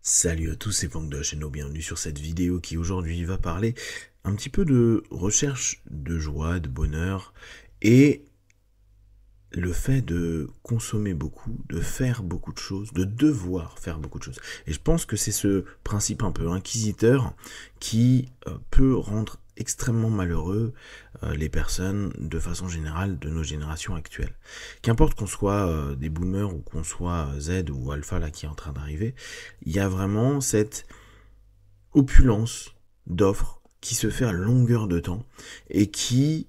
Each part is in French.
Salut à tous, c'est Franck de la chaîne bienvenue sur cette vidéo qui aujourd'hui va parler un petit peu de recherche de joie, de bonheur et le fait de consommer beaucoup, de faire beaucoup de choses, de devoir faire beaucoup de choses. Et je pense que c'est ce principe un peu inquisiteur qui peut rendre extrêmement malheureux les personnes de façon générale de nos générations actuelles. Qu'importe qu'on soit des boomers ou qu'on soit Z ou alpha là qui est en train d'arriver, il y a vraiment cette opulence d'offres qui se fait à longueur de temps et qui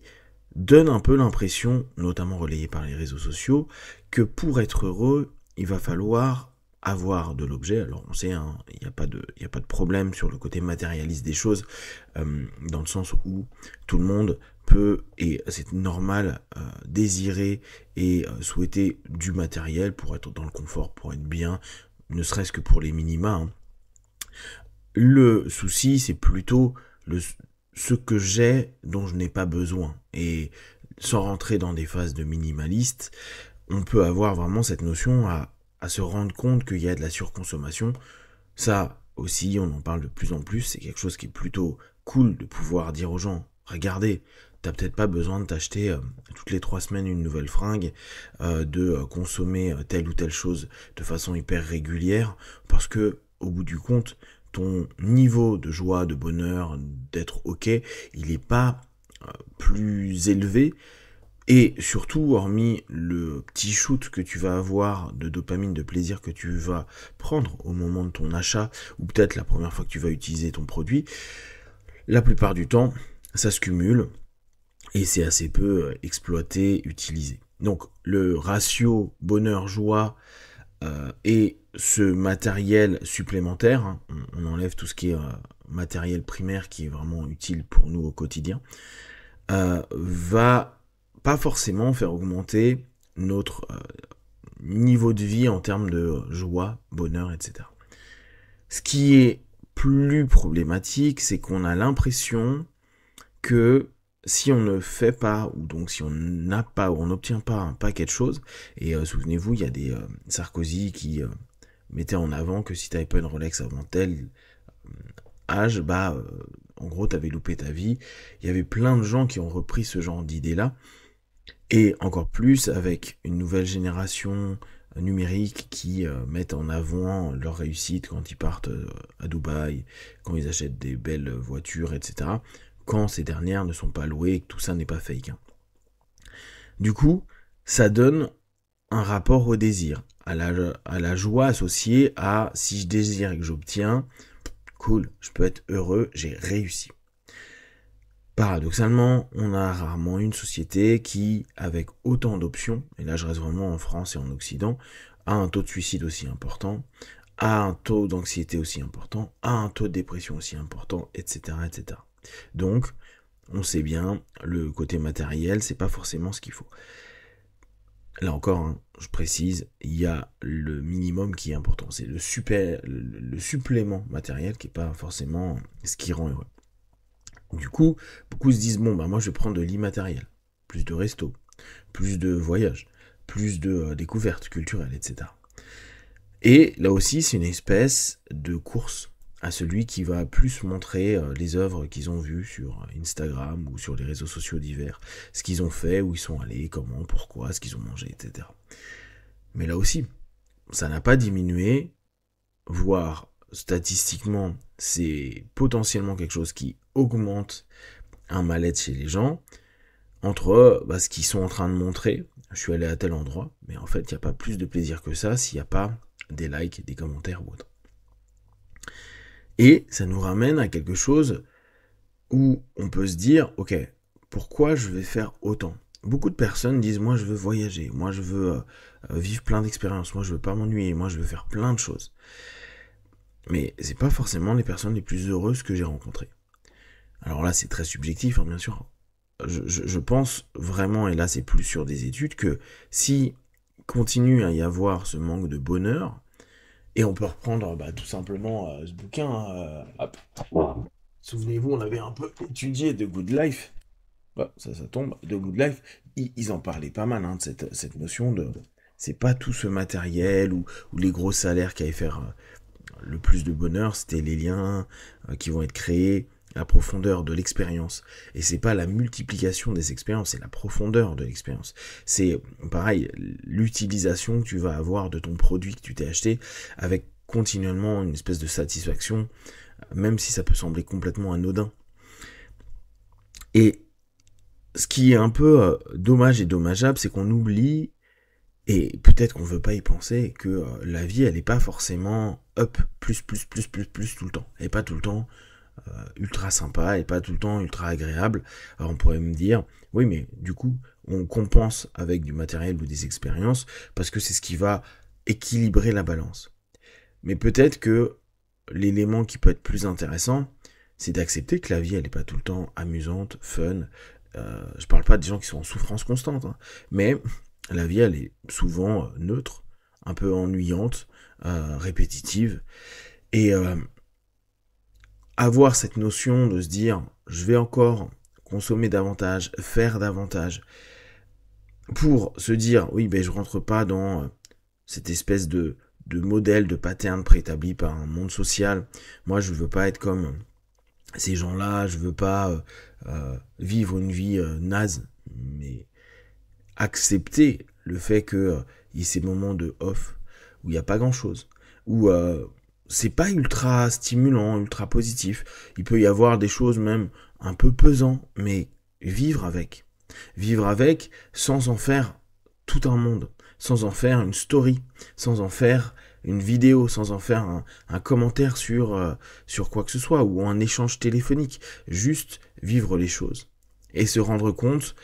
donne un peu l'impression, notamment relayée par les réseaux sociaux, que pour être heureux, il va falloir avoir de l'objet. Alors on sait, hein, il n'y a pas de problème sur le côté matérialiste des choses, dans le sens où tout le monde peut, et c'est normal, désirer et souhaiter du matériel pour être dans le confort, pour être bien, ne serait-ce que pour les minima, hein. Le souci, c'est plutôt ce que j'ai dont je n'ai pas besoin. Et sans rentrer dans des phases de minimaliste, on peut avoir vraiment cette notion à se rendre compte qu'il y a de la surconsommation. Ça aussi, on en parle de plus en plus, c'est quelque chose qui est plutôt cool de pouvoir dire aux gens, regardez, t'as peut-être pas besoin de t'acheter toutes les 3 semaines une nouvelle fringue, de consommer telle ou telle chose de façon hyper régulière, parce que au bout du compte, ton niveau de joie, de bonheur, d'être ok, il n'est pas plus élevé. Et surtout, hormis le petit shoot que tu vas avoir de dopamine, de plaisir que tu vas prendre au moment de ton achat, ou peut-être la première fois que tu vas utiliser ton produit, la plupart du temps, ça se cumule et c'est assez peu exploité, utilisé. Donc le ratio bonheur-joie et ce matériel supplémentaire, hein, on enlève tout ce qui est matériel primaire qui est vraiment utile pour nous au quotidien, va pas forcément faire augmenter notre niveau de vie en termes de joie, bonheur, etc. Ce qui est plus problématique, c'est qu'on a l'impression que si on ne fait pas, ou donc si on n'a pas, ou on n'obtient pas un paquet de choses, et souvenez-vous, il y a des Sarkozy qui mettaient en avant que si tu n'avais pas une Rolex avant tel âge, en gros, tu avais loupé ta vie. Il y avait plein de gens qui ont repris ce genre d'idée-là, et encore plus avec une nouvelle génération numérique qui mettent en avant leur réussite quand ils partent à Dubaï, quand ils achètent des belles voitures, etc. Quand ces dernières ne sont pas louées et que tout ça n'est pas fake, hein. Du coup, ça donne un rapport au désir, à la joie associée à si je désire et que j'obtiens, cool, je peux être heureux, j'ai réussi. Paradoxalement, on a rarement une société qui, avec autant d'options, et là je reste vraiment en France et en Occident, a un taux de suicide aussi important, a un taux d'anxiété aussi important, a un taux de dépression aussi important, etc., etc. Donc, on sait bien, le côté matériel, c'est pas forcément ce qu'il faut. Là encore, hein, je précise, il y a le minimum qui est important, c'est le supplément matériel qui n'est pas forcément ce qui rend heureux. Du coup, beaucoup se disent, bon, moi je vais prendre de l'immatériel, plus de resto, plus de voyages, plus de découvertes culturelles, etc. Et là aussi, c'est une espèce de course à celui qui va plus montrer les œuvres qu'ils ont vues sur Instagram ou sur les réseaux sociaux divers, ce qu'ils ont fait, où ils sont allés, comment, pourquoi, ce qu'ils ont mangé, etc. Mais là aussi, ça n'a pas diminué, voire statistiquement, c'est potentiellement quelque chose qui augmente un mal-être chez les gens, entre ce qu'ils sont en train de montrer, je suis allé à tel endroit, mais en fait, il n'y a pas plus de plaisir que ça s'il n'y a pas des likes, des commentaires ou autre. Et ça nous ramène à quelque chose où on peut se dire, ok, pourquoi je vais faire autant? Beaucoup de personnes disent, moi je veux voyager, moi je veux vivre plein d'expériences, moi je veux pas m'ennuyer, moi je veux faire plein de choses. Mais c'est pas forcément les personnes les plus heureuses que j'ai rencontrées. Alors là, c'est très subjectif, hein, bien sûr. Je pense vraiment, et là c'est plus sur des études, que si continue à y avoir ce manque de bonheur, et on peut reprendre tout simplement ce bouquin, hop. Souvenez-vous, on avait un peu étudié The Good Life. Ça tombe. The Good Life, ils en parlaient pas mal, hein, de cette notion de. C'est pas tout ce matériel ou les gros salaires qui allaient faire le plus de bonheur, c'était les liens qui vont être créés, la profondeur de l'expérience. Et c'est pas la multiplication des expériences, c'est la profondeur de l'expérience. C'est pareil, l'utilisation que tu vas avoir de ton produit que tu t'es acheté avec continuellement une espèce de satisfaction, même si ça peut sembler complètement anodin. Et ce qui est un peu dommage et dommageable, c'est qu'on oublie, et peut-être qu'on veut pas y penser, que la vie, elle est pas forcément up, plus tout le temps. Elle est pas tout le temps ultra sympa, elle est pas tout le temps ultra agréable. Alors on pourrait me dire, oui, mais du coup, on compense avec du matériel ou des expériences, parce que c'est ce qui va équilibrer la balance. Mais peut-être que l'élément qui peut être plus intéressant, c'est d'accepter que la vie, elle n'est pas tout le temps amusante, fun. Je parle pas des gens qui sont en souffrance constante, hein, mais la vie, elle est souvent neutre, un peu ennuyante, répétitive. Et avoir cette notion de se dire, je vais encore consommer davantage, faire davantage, pour se dire, oui, ben je rentre pas dans cette espèce de modèle, de pattern préétabli par un monde social. Moi, je veux pas être comme ces gens-là, je veux pas vivre une vie naze, mais accepter le fait que il y ait ces moments de off où il n'y a pas grand-chose, où c'est pas ultra stimulant, ultra positif. Il peut y avoir des choses même un peu pesantes, mais vivre avec. Vivre avec sans en faire tout un monde, sans en faire une story, sans en faire une vidéo, sans en faire un commentaire sur quoi que ce soit, ou un échange téléphonique. Juste vivre les choses. Et se rendre compte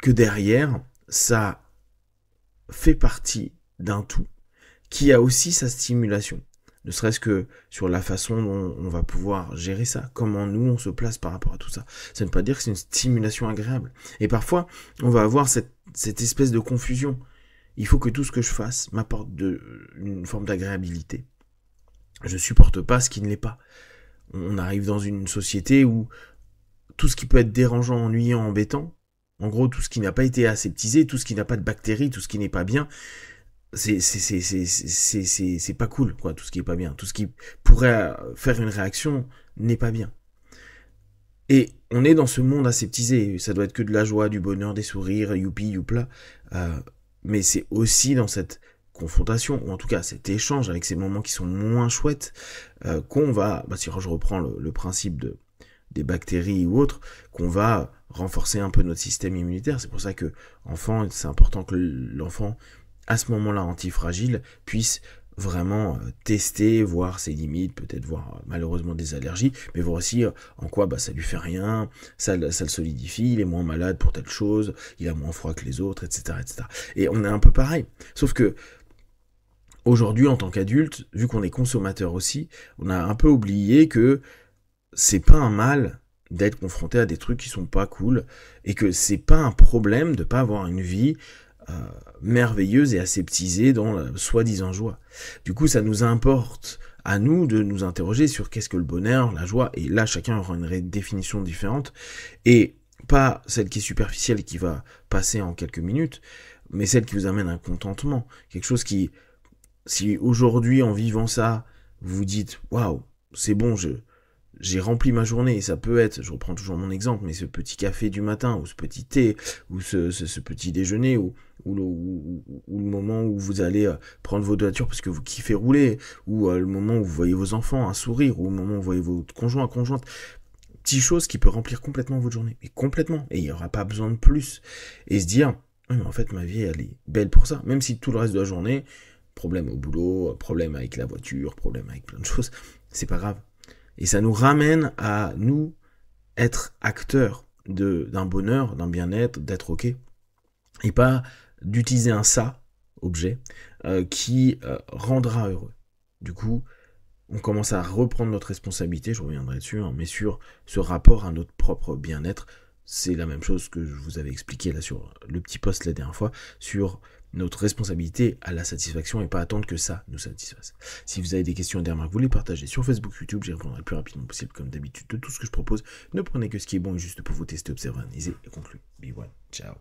que derrière, ça fait partie d'un tout qui a aussi sa stimulation. Ne serait-ce que sur la façon dont on va pouvoir gérer ça, comment nous on se place par rapport à tout ça. Ça ne veut pas dire que c'est une stimulation agréable. Et parfois, on va avoir cette espèce de confusion. Il faut que tout ce que je fasse m'apporte une forme d'agréabilité. Je supporte pas ce qui ne l'est pas. On arrive dans une société où tout ce qui peut être dérangeant, ennuyant, embêtant, en gros tout ce qui n'a pas été aseptisé, tout ce qui n'a pas de bactéries, tout ce qui n'est pas bien, c'est pas cool, quoi, tout ce qui est pas bien. Tout ce qui pourrait faire une réaction n'est pas bien. Et on est dans ce monde aseptisé, ça doit être que de la joie, du bonheur, des sourires, youpi, youpla, mais c'est aussi dans cette confrontation, ou en tout cas cet échange avec ces moments qui sont moins chouettes, qu'on va, si je reprends le principe des bactéries ou autres, qu'on va renforcer un peu notre système immunitaire. C'est pour ça que enfant, c'est important que l'enfant, à ce moment-là antifragile, puisse vraiment tester, voir ses limites, peut-être voir malheureusement des allergies, mais voir aussi en quoi ça lui fait rien, ça le solidifie, il est moins malade pour telle chose, il a moins froid que les autres, etc., etc. Et on est un peu pareil, sauf que aujourd'hui, en tant qu'adulte, vu qu'on est consommateur aussi, on a un peu oublié que c'est pas un mal d'être confronté à des trucs qui sont pas cool, et que c'est pas un problème de pas avoir une vie merveilleuse et aseptisée dans la soi-disant joie. Du coup, ça nous importe à nous de nous interroger sur qu'est-ce que le bonheur, la joie, et là, chacun aura une définition différente, et pas celle qui est superficielle et qui va passer en quelques minutes, mais celle qui vous amène un contentement, quelque chose qui, si aujourd'hui, en vivant ça, vous vous dites, waouh, c'est bon, j'ai rempli ma journée, et ça peut être, je reprends toujours mon exemple, mais ce petit café du matin, ou ce petit thé, ou ce petit déjeuner, ou le moment où vous allez prendre votre voiture parce que vous kiffez rouler, ou le moment où vous voyez vos enfants, un sourire, ou le moment où vous voyez votre conjoint, conjointe, petites choses qui peuvent remplir complètement votre journée, mais complètement, et il n'y aura pas besoin de plus, et se dire, mais en fait ma vie elle est belle pour ça, même si tout le reste de la journée, problème au boulot, problème avec la voiture, problème avec plein de choses, c'est pas grave. Et ça nous ramène à nous être acteurs d'un bonheur, d'un bien-être, d'être ok. Et pas d'utiliser un ça, objet, qui rendra heureux. Du coup, on commence à reprendre notre responsabilité, je reviendrai dessus, mais sur ce rapport à notre propre bien-être. C'est la même chose que je vous avais expliqué là sur le petit post la dernière fois, sur notre responsabilité à la satisfaction et pas attendre que ça nous satisfasse. Si vous avez des questions et des remarques, vous les partagez sur Facebook, YouTube, j'y répondrai le plus rapidement possible comme d'habitude de tout ce que je propose. Ne prenez que ce qui est bon et juste pour vous tester, observer, analyser et conclure. Be one. Ciao.